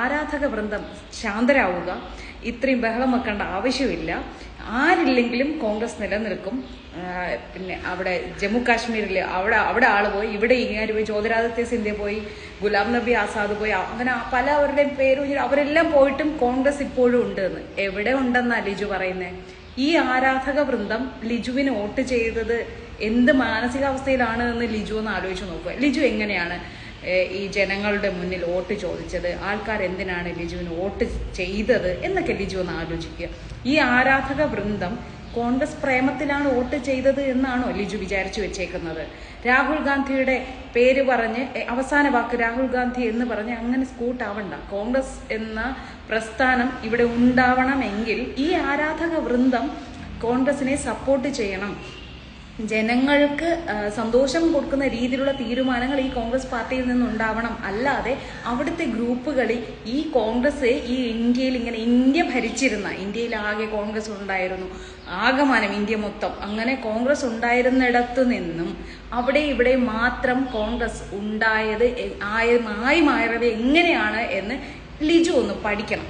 ആരാധക വൃന്ദം ശാന്തരാവുക, ഇത്രയും ബഹളം വെക്കേണ്ട ആവശ്യമില്ല. ആരില്ലെങ്കിലും കോൺഗ്രസ് നിലനിൽക്കും. പിന്നെ അവിടെ ജമ്മു കാശ്മീരിൽ അവിടെ ആള് പോയി, ഇവിടെ ഇങ്ങനെ പോയി, ജ്യോതിരാദിത്യ സിന്ധ്യ പോയി, ഗുലാം നബി ആസാദ് പോയി, അങ്ങനെ പലവരുടെയും പേര് അവരെല്ലാം പോയിട്ടും കോൺഗ്രസ് ഇപ്പോഴും ഉണ്ട് എന്ന്. എവിടെ ഉണ്ടെന്നാ ലിജു പറയുന്നത്? ഈ ആരാധക വൃന്ദം ലിജുവിന് വോട്ട് ചെയ്തത് എന്ത് മാനസികാവസ്ഥയിലാണ് എന്ന് ലിജു ഒന്ന് ആലോചിച്ച് നോക്കുക. ലിജു എങ്ങനെയാണ് ഈ ജനങ്ങളുടെ മുന്നിൽ വോട്ട് ചോദിച്ചത്, ആൾക്കാർ എന്തിനാണ് ലിജുവിന് വോട്ട് ചെയ്തത് എന്നൊക്കെ ലിജു ഒന്ന് ആലോചിക്കുക. ഈ ആരാധക വൃന്ദം കോൺഗ്രസ് പ്രേമത്തിലാണ് വോട്ട് ചെയ്തത് എന്നാണോ ലിജു വിചാരിച്ചു വെച്ചേക്കുന്നത്? രാഹുൽ ഗാന്ധിയുടെ പേര് പറഞ്ഞ് അവസാന വാക്ക് രാഹുൽ ഗാന്ധി എന്ന് പറഞ്ഞ് അങ്ങനെ സ്കൂട്ടാവണ്ട. കോൺഗ്രസ് എന്ന പ്രസ്ഥാനം ഇവിടെ ഉണ്ടാവണമെങ്കിൽ ഈ ആരാധക വൃന്ദം കോൺഗ്രസിനെ സപ്പോർട്ട് ചെയ്യണം. ജനങ്ങൾക്ക് സന്തോഷം കൊടുക്കുന്ന രീതിയിലുള്ള തീരുമാനങ്ങൾ ഈ കോൺഗ്രസ് പാർട്ടിയിൽ നിന്നുണ്ടാവണം. അല്ലാതെ അവിടുത്തെ ഗ്രൂപ്പുകളിൽ ഈ കോൺഗ്രസ് ഈ ഇന്ത്യയിൽ ഇങ്ങനെ ഇന്ത്യ ഭരിച്ചിരുന്ന, ഇന്ത്യയിൽ ആകെ കോൺഗ്രസ് ഉണ്ടായിരുന്നു, ആകമാനം ഇന്ത്യ മൊത്തം അങ്ങനെ കോൺഗ്രസ് ഉണ്ടായിരുന്നിടത്തു നിന്നും അവിടെ ഇവിടെ മാത്രം കോൺഗ്രസ് ഉണ്ടായത് മാറിയത് എങ്ങനെയാണ് എന്ന് ലിജു ഒന്ന് പഠിക്കണം.